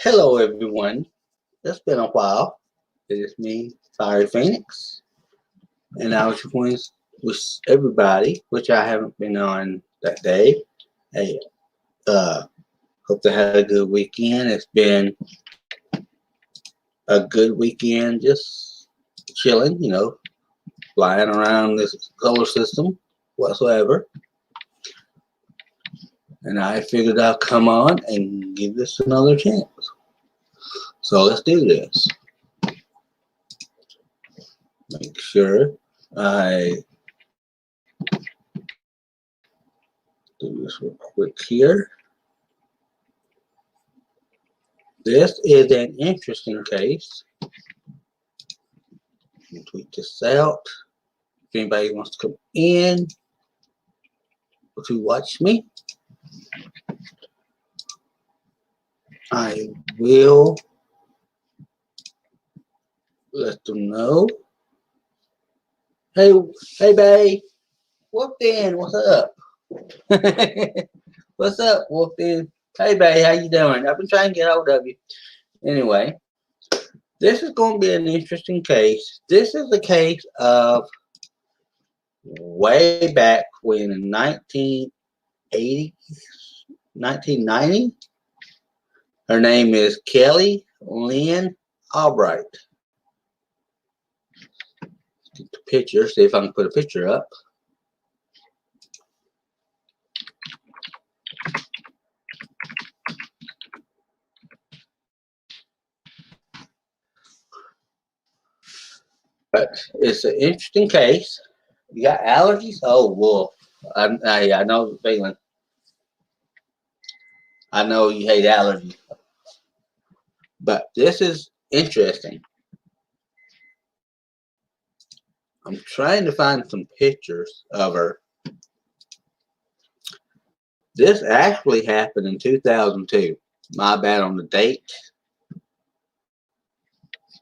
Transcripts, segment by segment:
Hello, everyone. It's been a while. It is me, Fiery Phoenix, and I was going with everybody, which I haven't been on that day. Hey, hope they had a good weekend. It's been a good weekend, just chilling, flying around this solar system whatsoever. And I figured I'd come on and give this another chance. So let's do this. Make sure I do this real quick here. This is an interesting case. Tweet this out. If anybody wants to come in to watch me, I will let them know. Hey, babe. Wolfden, what's up? What's up, Wolfden? Hey, babe, how you doing? I've been trying to get hold of you. Anyway, this is going to be an interesting case. This is the case of way back when in 1990. Her name is Kelly Lynn Albright. Get the picture, see if I can put a picture up. But it's an interesting case. You got allergies? Oh, wolf. I know the feeling. I know you hate allergies. But this is interesting. I'm trying to find some pictures of her. This actually happened in 2002. My bad on the date.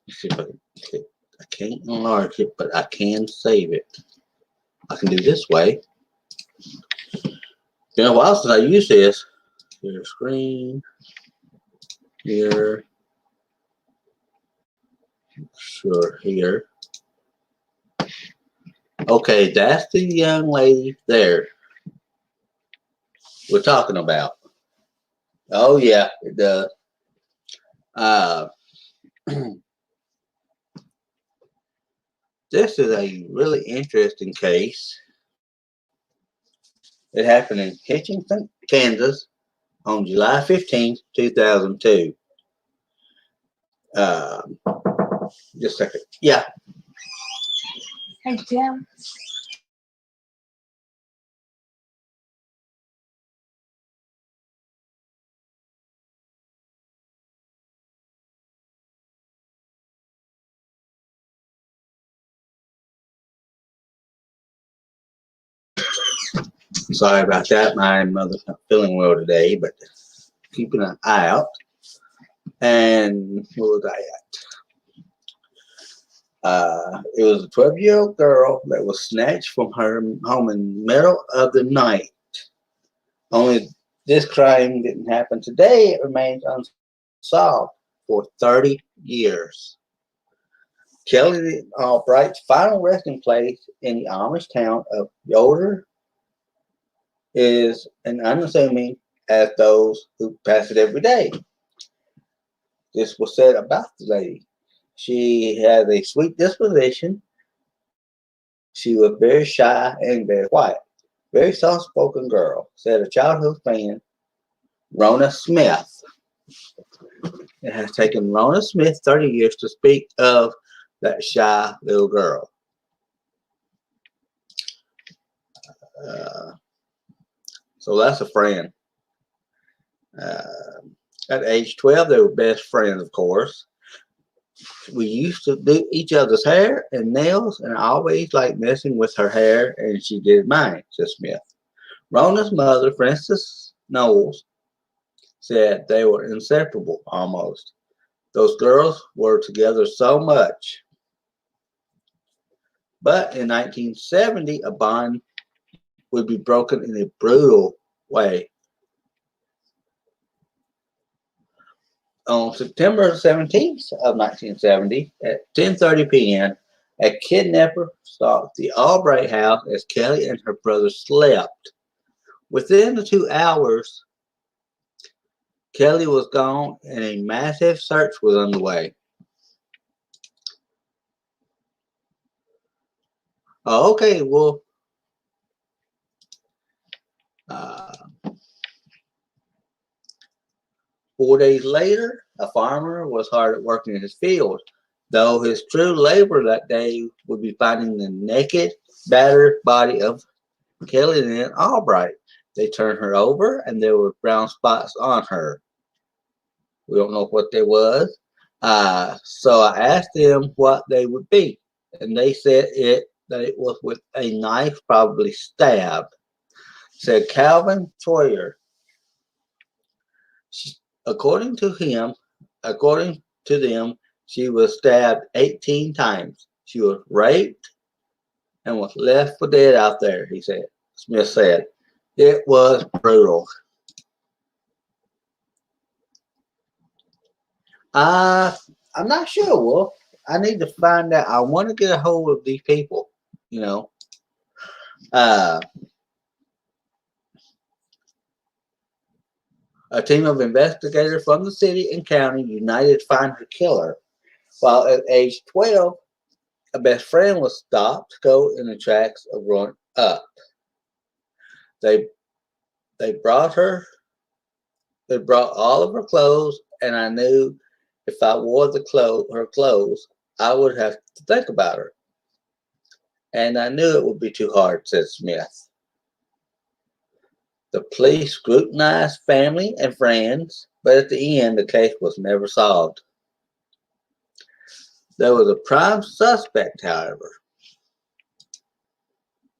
Let's see if I can't enlarge it, but I can save it. I can do this way. It's been a while since I used this. Here, screen. Here. Sure, here. Okay, that's the young lady there we're talking about. Oh, yeah, it does. This is a really interesting case. It happened in Hitchington, Kansas on July 15th, 2002. Just a second. Yeah. Hey, Jim. Sorry about that. My mother's not feeling well today, but keeping an eye out. And where was I at? It was a 12-year-old girl that was snatched from her home in the middle of the night. Only this crime didn't happen today. It remains unsolved for 30 years. Kelly Albright's final resting place in the Amish town of Yoder is as unassuming as those who pass it every day. This was said about the lady. She had a sweet disposition. She was very shy and very quiet. Very soft-spoken girl, said a childhood friend, Rona Smith. It has taken Rona Smith 30 years to speak of that shy little girl. So that's a friend. At age 12, they were best friends, of course. We used to do each other's hair and nails, and I always liked messing with her hair, and she did mine, said Smith. Rona's mother, Frances Knowles, said they were inseparable almost. Those girls were together so much. But in 1970, a bond would be broken in a brutal way. On September 17th of 1970 at 10:30 p.m., a kidnapper stalked the Albright house as Kelly and her brother slept. Within the 2 hours, Kelly was gone and a massive search was underway. Okay, well, uh, 4 days later, a farmer was hard at work in his field, though his true labor that day would be finding the naked, battered body of Kelly Lynn Albright. They turned her over, and there were brown spots on her. We don't know what they was. So I asked them what they would be, and they said that it was with a knife, probably stabbed. Said Calvin Troyer. According to him, according to them, she was stabbed 18 times. She was raped and was left for dead out there, he said. Smith said. It was brutal. Uh, I'm not sure, Wolf. I need to find out. I want to get a hold of these people, you know. Uh, a team of investigators from the city and county united to find her killer. While at age 12, a best friend was stopped to go in the tracks of growing up. They they brought her. They brought all of her clothes, and I knew if I wore her clothes, I would have to think about her. And I knew it would be too hard, said Smith. The police scrutinized family and friends, but at the end, the case was never solved. There was a prime suspect, however.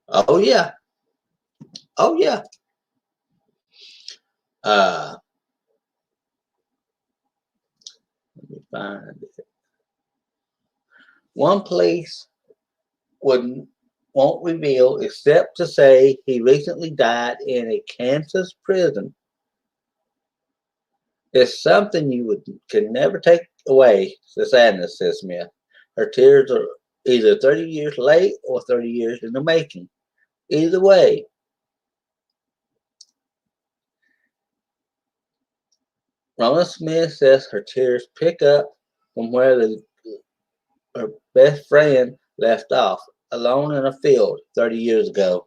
Oh yeah, oh yeah. Uh, Let me find it. One police wouldn't won't reveal except to say he recently died in a Kansas prison. It's something you can never take away, the sadness, says Smith. Her tears are either 30 years late or 30 years in the making. Either way, Rona Smith says her tears pick up from where her best friend left off, alone in a field 30 years ago.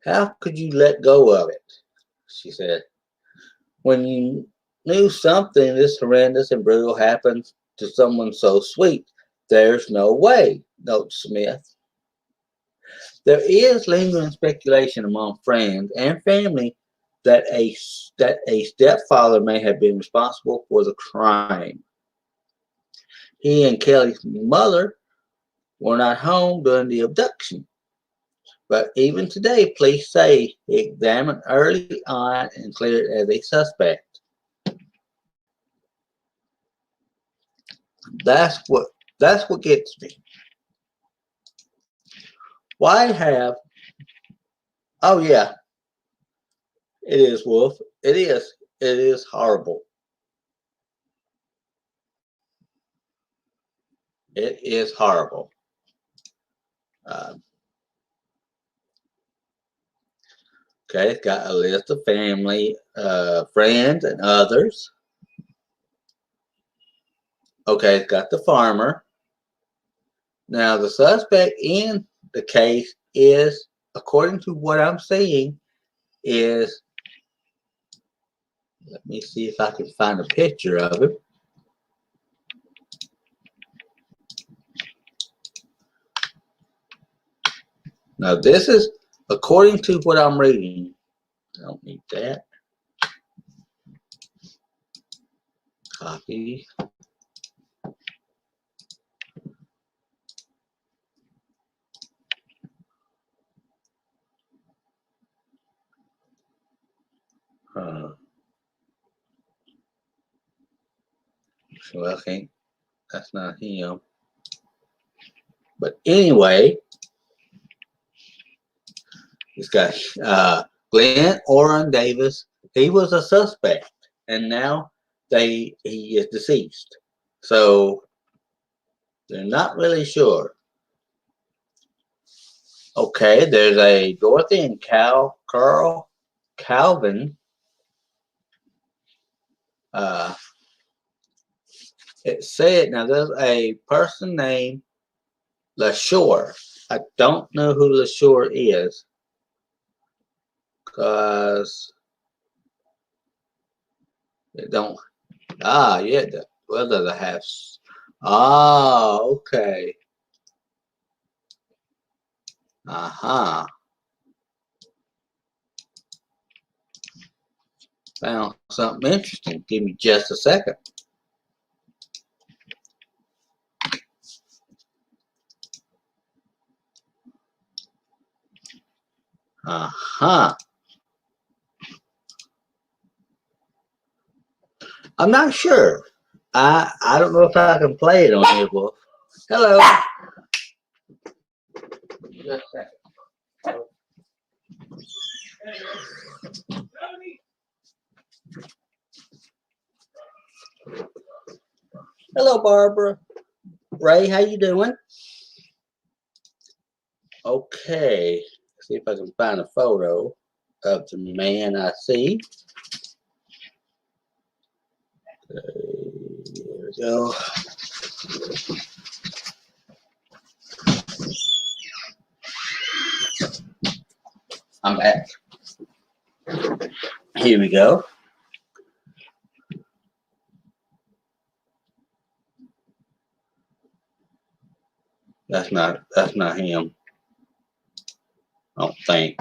How could you let go of it? She said. When you knew something this horrendous and brutal happened to someone so sweet, there's no way, notes Smith. There is lingering speculation among friends and family that a stepfather may have been responsible for the crime. He and Kelly's mother were not home during the abduction, but even today, police say he examined early on and cleared as a suspect. That's what that's what gets me. Why have? Oh yeah, it is Wolf. It is. It is horrible. It is horrible. Uh, okay, it's got a list of family, friends, and others. Okay, it's got the farmer. Now, the suspect in the case is, according to what I'm seeing, is, let me see if I can find a picture of him. Now, this is according to what I'm reading. I don't need that. Copy. Uh, so I think that's not him. But anyway, he's got Glenn Orrin Davis. He was a suspect. and now he is deceased. So they're not really sure. Okay, there's a Dorothy and Carl Calvin. Uh, it said now there's a person named LaShore. I don't know who LaShore is because it don't. Ah, yeah. Well, does it have? Ah, okay. Uh-huh. Found something interesting. Give me just a second. Uh-huh. I'm not sure. I don't know if I can play it on here, Wolf. Hello. Just a second. Hello, Barbara. Ray, how you doing? Okay. See if I can find a photo of the man I see. There we go. I'm back. Here we go. That's not him. I don't think.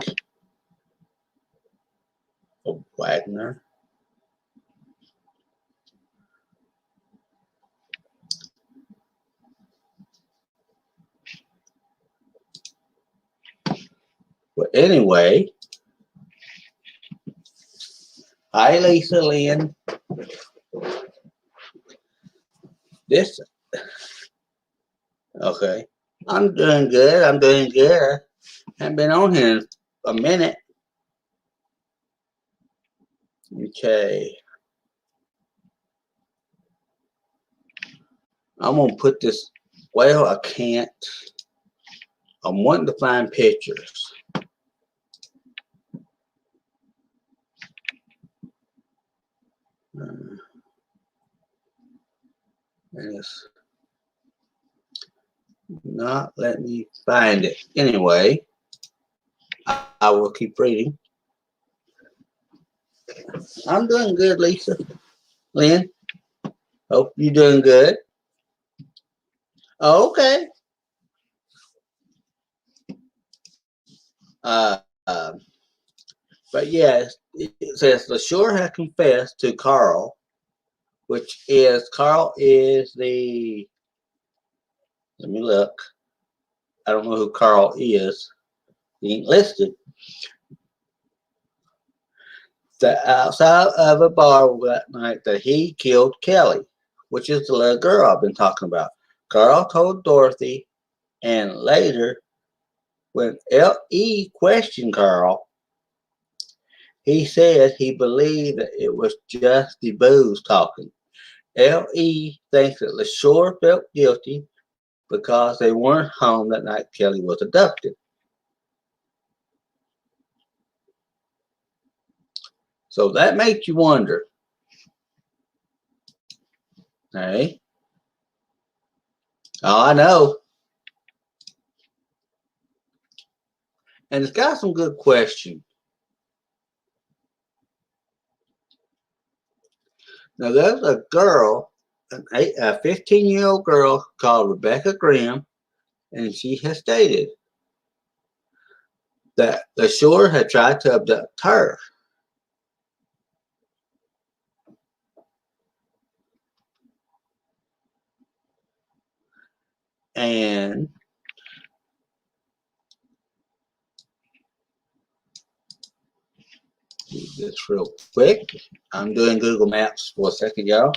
Oh, Wagner. But anyway, hi Lisa Lynn. This okay. I'm doing good. I'm doing good. I haven't been on here in a minute. Okay. I'm gonna put this. Well, I can't. I'm wanting to find pictures. And it's not letting me find it. Anyway, I will keep reading. I'm doing good, Lisa. Lynn, hope you're doing good. Oh, okay. Uh, uh, but yes, it says LaShore has confessed to Carl, which is Carl is the. Let me look. I don't know who Carl is. He ain't listed. The outside of a bar that night that he killed Kelly, which is the little girl I've been talking about. Carl told Dorothy, and later, when L.E. questioned Carl, he said he believed that it was just the booze talking. L.E. thinks that LaShore felt guilty because they weren't home that night Kelly was abducted. So that makes you wonder. Hey? Oh, I know. And it's got some good questions. Now, there's a girl, a 15-year-old girl called Rebecca Graham, and she has stated that LaShore had tried to abduct her. And just real quick, I'm doing Google Maps for a second, y'all,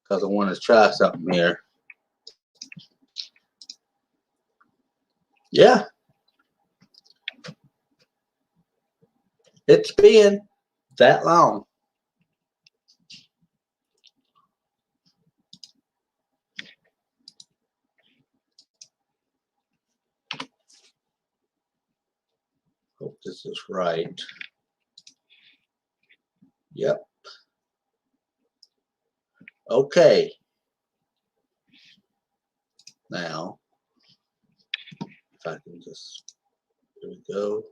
because I want to try something here. Yeah. It's been that long. Hope this is right. Yep. Okay. Now, if I can just, here we go.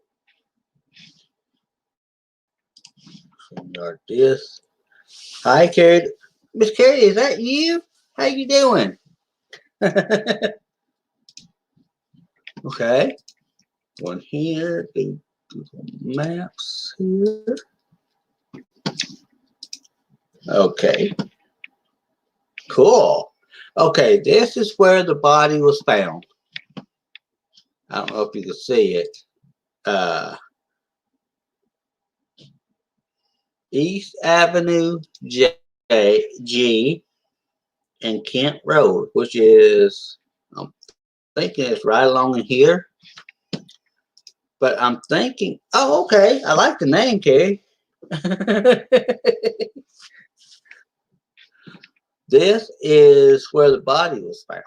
Start this. Hi, Carrie. Miss Carrie, is that you? How you doing? Okay. One here. Do maps here. Okay. Cool. Okay, this is where the body was found. I don't know if you can see it. Uh, East Avenue G and Kent Road, which is, I'm thinking it's right along in here. But I'm thinking, oh, okay, I like the name, Carrie. This is where the body was found.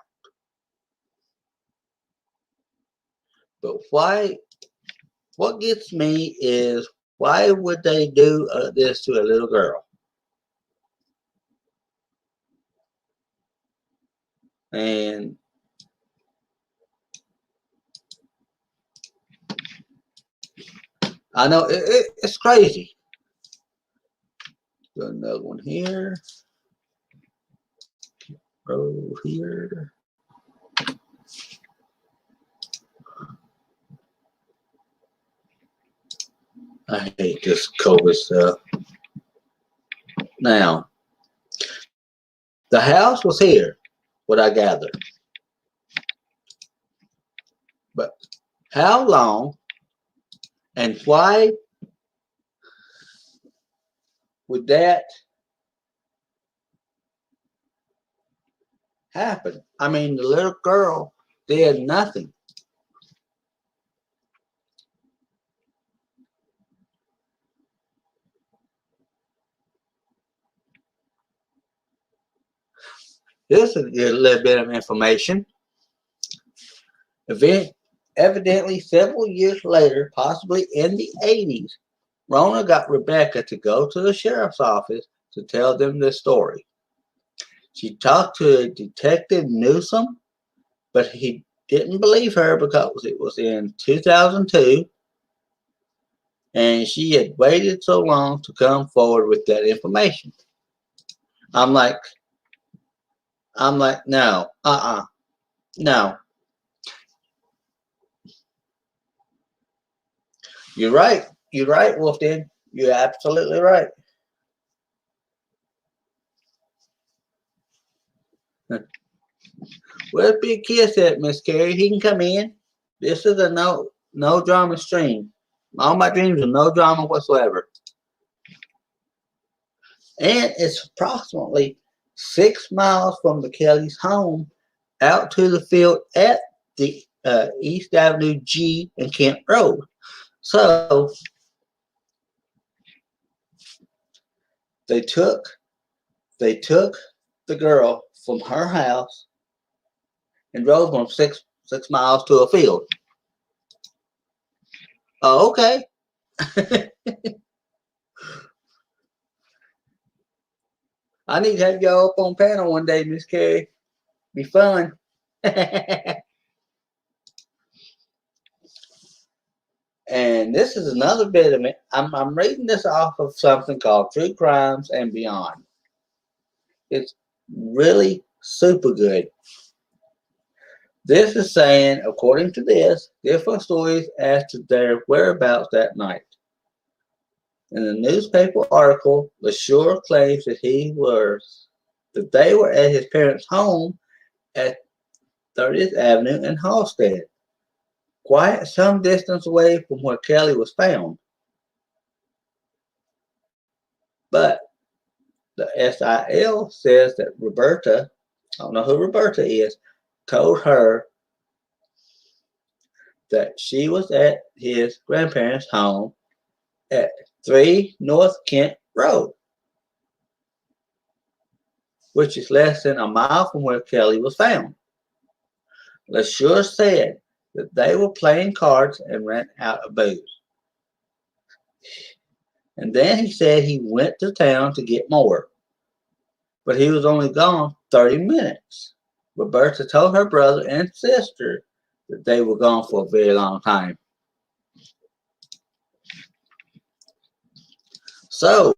But why? What gets me is why would they do this to a little girl? And I know it's crazy. Do another one here. Row here. I hate this COVID stuff. Now, the house was here, what I gathered. But how long and why would that happen? I mean, the little girl did nothing. This is a little bit of information. Evidently, several years later, possibly in the 80s, Rona got Rebecca to go to the sheriff's office to tell them this story. She talked to Detective Newsom, but he didn't believe her because it was in 2002 and she had waited so long to come forward with that information. I'm like, no, no. You're right, Wolfden. You're absolutely right. Where's Big Kiss at, Miss Carrie? He can come in. This is a no drama stream. All my dreams are no drama whatsoever. And it's approximately 6 miles from the Kelly's home out to the field at the East Avenue G and Kent Road. So they took the girl from her house and drove from 6 miles to a field. Oh, okay. I need to have y'all up on panel one day, Miss Carrie. Be fun. And this is another bit of it. I'm reading this off of something called True Crimes and Beyond. It's really super good. This is saying, according to this, different stories as to their whereabouts that night. In the newspaper article, LaSure claims that they were at his parents' home at 30th Avenue in Halstead, quite some distance away from where Kelly was found. But the SIL says that Roberta, I don't know who Roberta is, told her that she was at his grandparents' home at 3 North Kent Road, which is less than a mile from where Kelly was found. LeSure said that they were playing cards and ran out of booze. And then he said he went to town to get more, but he was only gone 30 minutes. Roberta told her brother and sister that they were gone for a very long time. So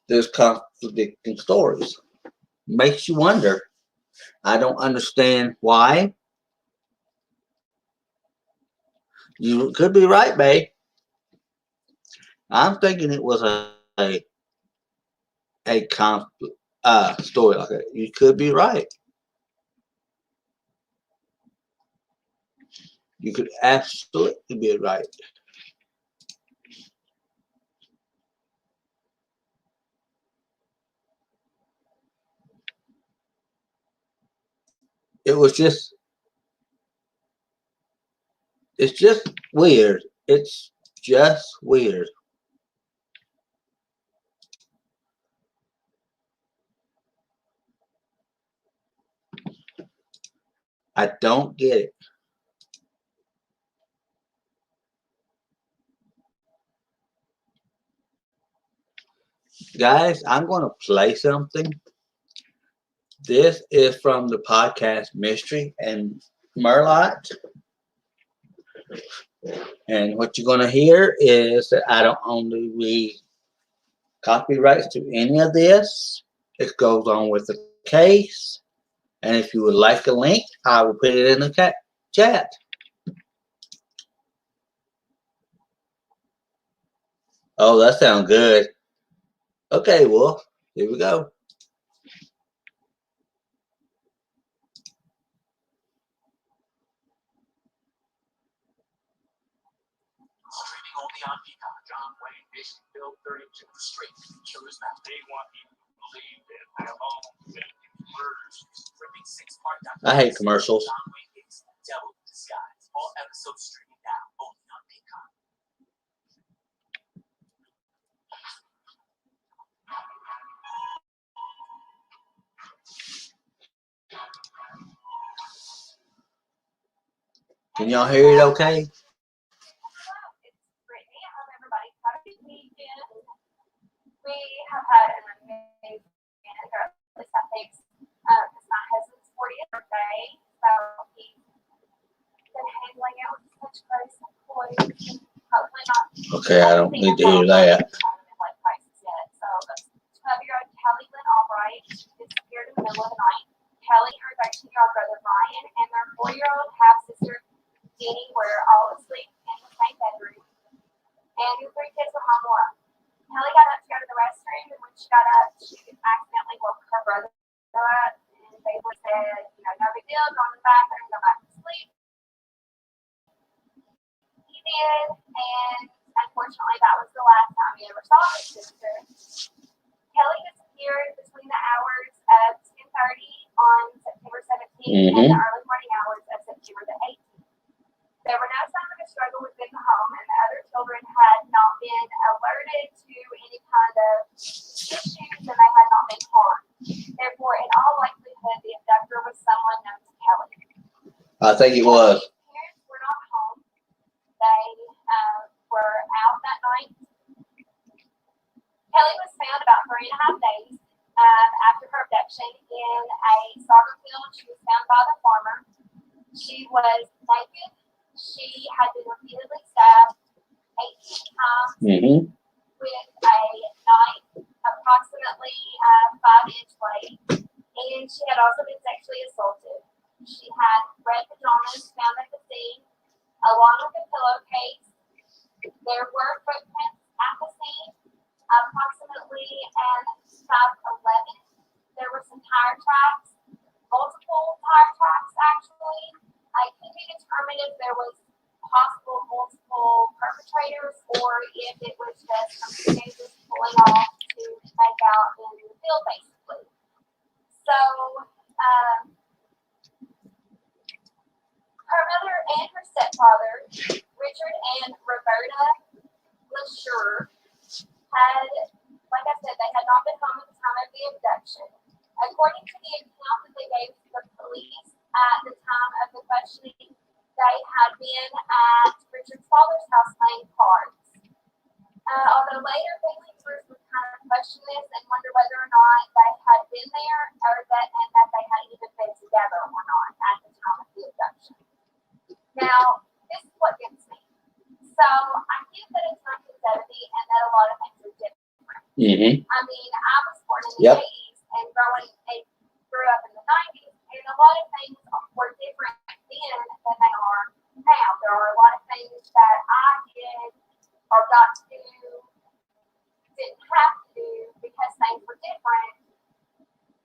there's conflicting stories. Makes you wonder. I don't understand why. You could be right, Bay. I'm thinking it was a story like that. You could be right. You could absolutely be right. It was just, it's just weird. It's just weird. I don't get it. Guys, I'm going to play something. This is from the podcast Mystery and Merlot. And what you're going to hear is that I don't own the copyrights to any of this. It goes on with the case. And if you would like a link, I will put it in the chat. Oh, that sounds good. Okay, Wolf. Here we go. Streaming only on Peacock. John Wayne Mission Bill 32 Street. Killers Map. They want people to believe that their own murders. Tripping 6-part documentary. I hate commercials. John Wayne Gacy, Devil in Disguise. All episodes streaming now only on Peacock. Can y'all hear it okay? We have had an amazing weekend, or at least I think it's my husband's 40th birthday, so he's been handling it with such grace and poise. Hopefully not. Okay, I don't need to hear that. So, 12-year-old Kelly Lynn Albright disappeared in the middle of the night. Kelly and her 13-year-old brother Brian and their 4-year-old half-sister Jeannie were all asleep in the same bedroom, and the 3 kids were home alone. Kelly got up to go to the restroom, and when she got up, she accidentally woke her brother up, and they said, no big deal, go in the bathroom, go back to sleep. He did, and unfortunately, that was the last time he ever saw his sister. Kelly disappeared between the hours of 10:30 on September 17th and the early morning hours of September the 18th. There were no signs of a struggle within the home, and the other children had not been alerted to any kind of issues, and they had not been harmed. Therefore, in all likelihood, the abductor was someone known to Kelly. I think it was. His parents were not home. They were out that night. Kelly was found about 3.5 days after her abduction in a soccer field. She was found by the farmer. She was naked. She had been repeatedly stabbed 18 times with a knife, approximately 5-inch blade, and she had also been sexually assaulted. She had red pajamas found at the scene, along with a pillowcase. There were footprints at the scene, approximately at 5:11. There were some tire tracks, multiple tire tracks actually. It could be determined if there was possible multiple perpetrators or if it was just some teenagers pulling off to make out in the field, basically. So, her mother and her stepfather, Richard and Roberta LeSure, like I said, they had not been home at the time of the abduction. According to the account that they gave to the police at the time of the questioning, they had been at Richard's father's house playing cards. Although later family members would kind of question this and wonder whether or not they had been there and that they had even been together or not at the time of the abduction. Now, this is what gets me. So I get that it's 1970 and that a lot of things are different. I mean, I was born in the 80s and grew up in the 90s, and a lot of things were different then than they are now. There are a lot of things that I did or got to do, didn't have to do because things were different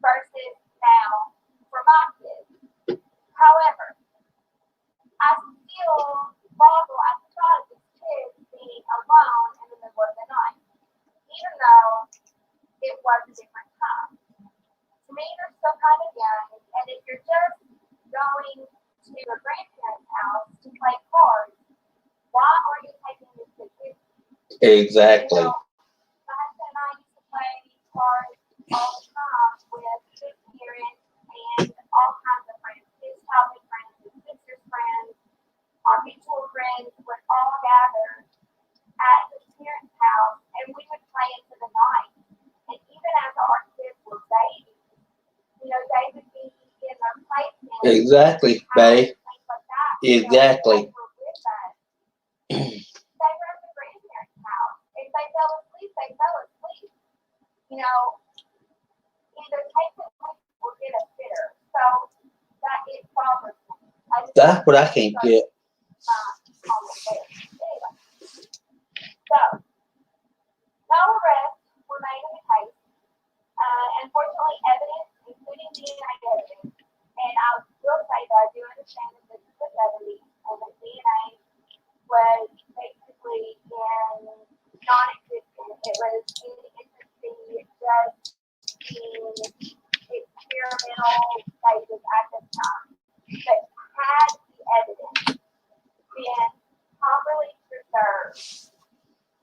versus now for my kids. However, I still boggle at the thought of these kids being alone in the middle of the night, even though it was a different time. To me, they're still kind of young, and if you're just going to your grandparents' house to play cards, why are you taking your kids with you? Exactly. You know, my husband and I used to play cards all the time with his parents and all kinds of friends, his childhood friends, his sister's friends, our mutual friends would all gather at his parents' house, and we would play into the night. And even as our kids were babies, you know, they would be in their playpen. Exactly, babe. Things like that. Exactly. You know, they were with us. They were at the grandparents' house. If they fell asleep, they fell asleep. You know, either take it with or get a sitter. So that it bothers me. That's what I can't get. Anyway, so no arrests were made in the case. Unfortunately, evidence, including DNA evidence, and I will say that I do understand that this is the 70s and that DNA was basically in non-existent. It was in the infancy, just being experimental stages at this time. But had the evidence been properly preserved,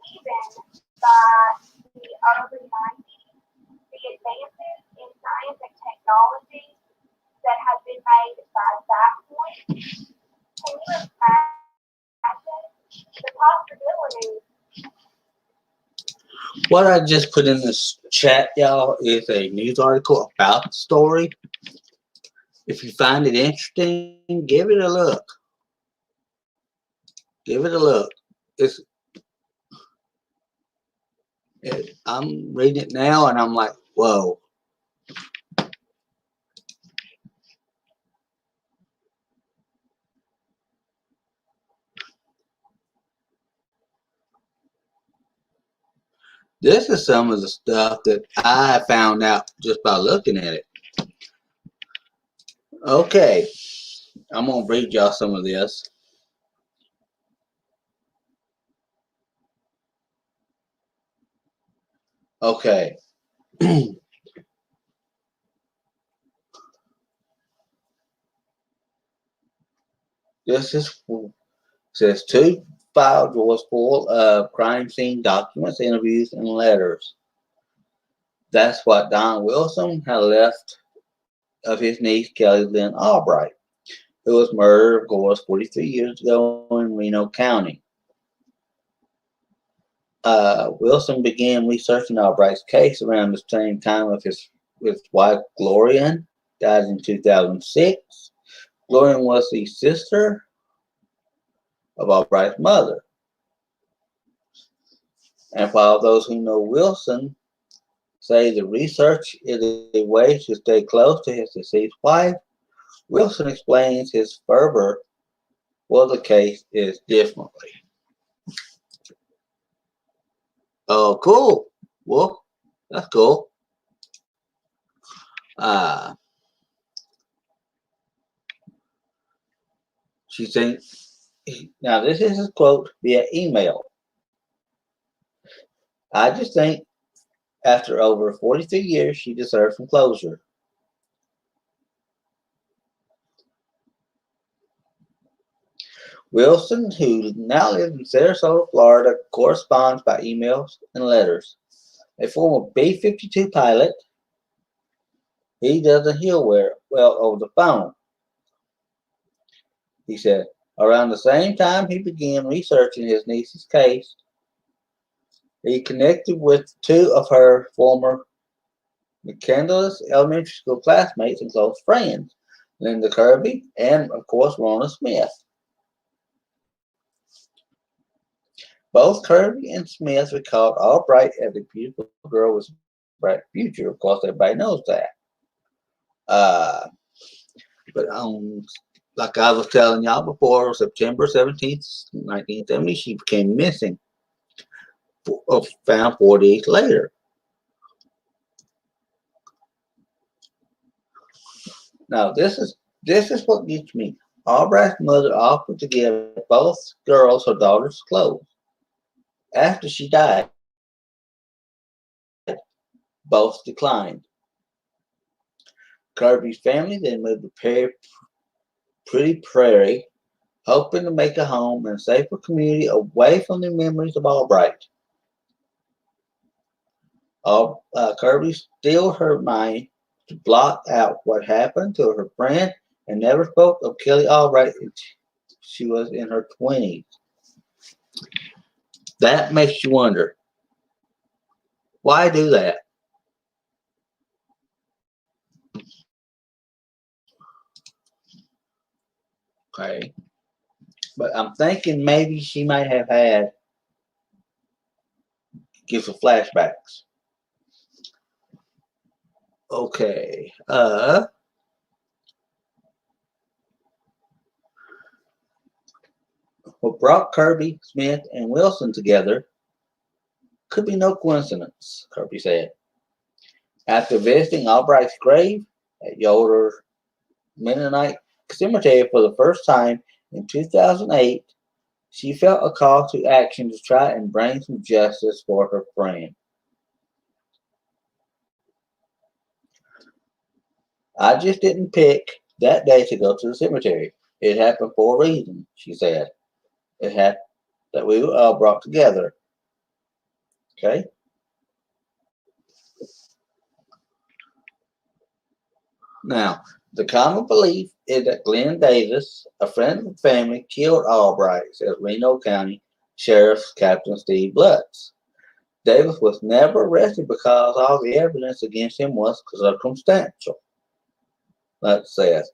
even by the early 90s, the advances in science and technology that have been made by that point, can you imagine the possibilities? What I just put in this chat, y'all, is a news article about the story. If you find it interesting, give it a look. Give it a look. I'm reading it now, and I'm like, whoa. This is some of the stuff that I found out just by looking at it. Okay, I'm going to read y'all some of this. Okay. This says 2 file drawers full of crime scene documents, interviews, and letters. That's what Don Wilson had left of his niece Kelly Lynn Albright, who was murdered, of course, 43 years ago in Reno County. Wilson began researching Albright's case around the same time of his wife Glorian died in 2006. Glorian was the sister of Albright's mother. And while those who know Wilson say the research is a way to stay close to his deceased wife, Wilson explains his fervor for the case is differently. Oh, cool. Well, that's cool. Uh, she thinks, now this is a quote via email. I just think after over 43 years, she deserves some closure. Wilson, who now lives in Sarasota, Florida, corresponds by emails and letters. a former B-52 pilot. He doesn't hear well over the phone. He said, around the same time he began researching his niece's case, he connected with two of her former McCandless elementary school classmates and close friends, Linda Kirby and, of course, Rona Smith. Both Kirby and Smith recalled Albright as a beautiful girl with a bright future. Of course, everybody knows that. Uh, but like I was telling y'all before, September 17th, 1970, she became missing. Found 4 days later. Now this is what gets me. Albright's mother offered to give both girls her daughter's clothes after she died. Both declined. Kirby's family then moved to Pretty Prairie, hoping to make a home and a safer community away from the memories of Albright. Kirby steeled her mind to block out what happened to her friend and never spoke of Kelly Albright until she was in her 20s. That makes you wonder, why do that? Okay. But I'm thinking maybe she might have had give some flashbacks. Okay. What brought Kirby, Smith, and Wilson together could be no coincidence, Kirby said. After visiting Albright's grave at Yoder Mennonite Cemetery for the first time in 2008, she felt a call to action to try and bring some justice for her friend. I just didn't pick that day to go to the cemetery. It happened for a reason, she said. It happened that we were all brought together. Okay? Now, the common belief is that Glenn Davis, a friend of the family, killed Albright, says Reno County Sheriff Captain Steve Lutz. Davis was never arrested because all the evidence against him was circumstantial, Lutz says.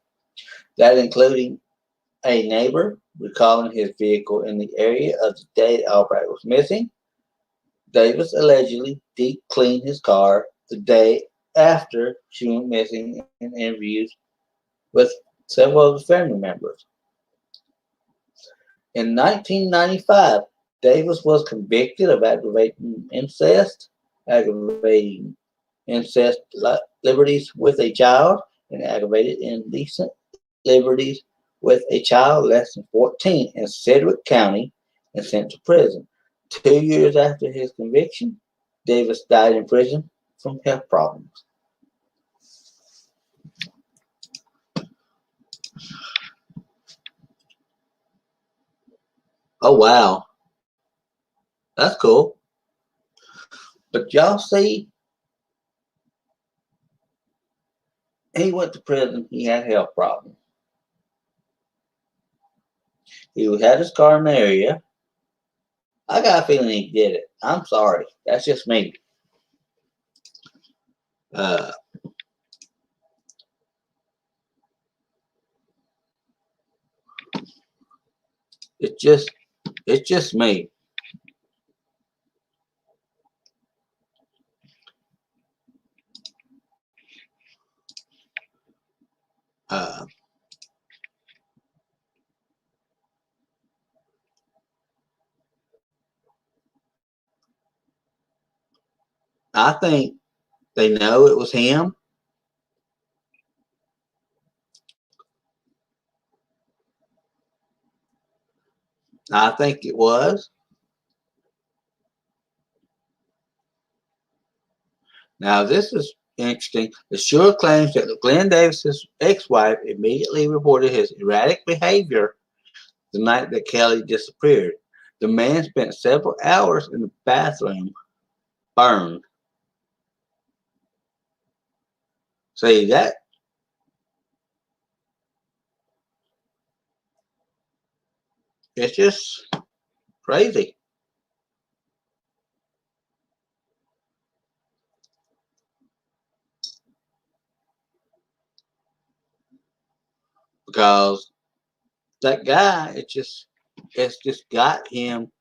That including a neighbor recalling his vehicle in the area of the day Albright was missing. Davis allegedly deep cleaned his car the day after she went missing in interviews with several of the family members. In 1995, Davis was convicted of aggravating incest liberties with a child, and aggravated indecent liberties with a child less than 14 in Sedgwick County and sent to prison. 2 years after his conviction, Davis died in prison from health problems. Oh, wow. That's cool. But y'all see, he went to prison. He had health problems. He had his car in the area. I got a feeling he did it. I'm sorry. That's just me. Uh, it's just, it's just me. Uh, I think they know it was him. I think it was. Now, this is interesting. The Sure claims that Glenn Davis's ex-wife immediately reported his erratic behavior the night that Kelly disappeared. The man spent several hours in the bathroom, burned. See that? It's just crazy. Because that guy, it's just got him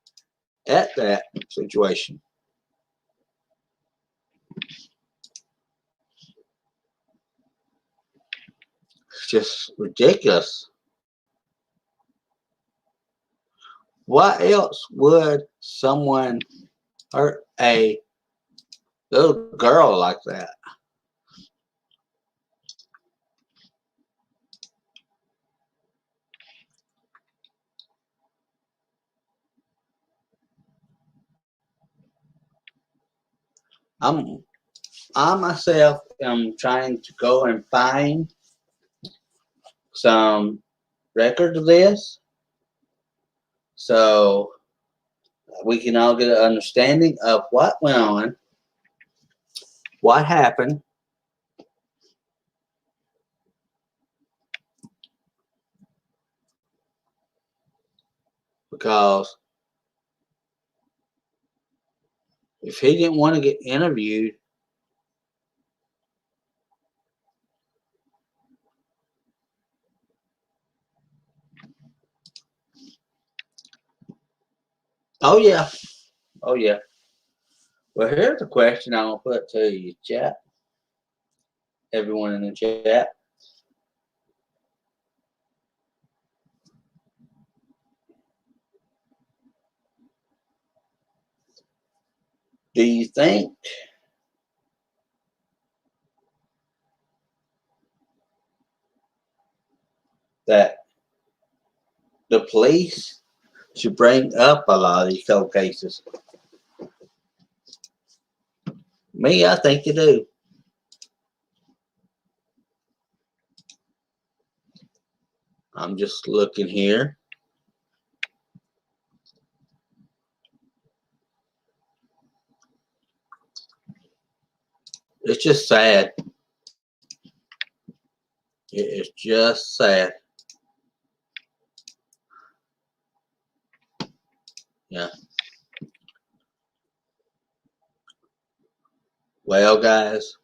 at that situation. It's just ridiculous. Why else would someone hurt a little girl like that? I'm I myself am trying to go and find some record of this so we can all get an understanding of what went on, what happened, because if he didn't want to get interviewed, oh yeah, oh yeah. Well, here's a question I'm gonna put to you, chat. Everyone in the chat. Do you think that the police should bring up a lot of these cold cases? Me, I think they do. I'm just looking here. It's just sad. It's just sad. Yeah. Well, guys,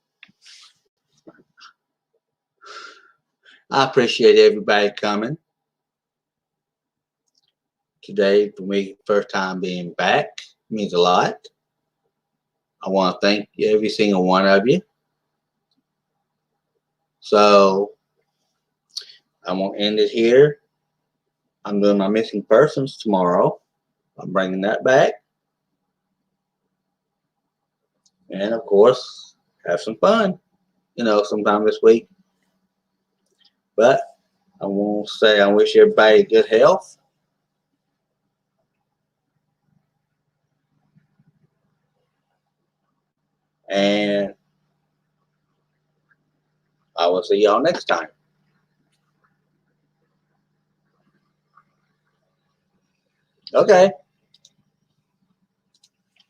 I appreciate everybody coming today. For me, first time being back means a lot. I want to thank every single one of you. So I'm gonna end it here. I'm doing my missing persons tomorrow. I'm bringing that back, and of course, have some fun. Sometime this week. But I want to say I wish everybody good health, and I will see y'all next time. Okay.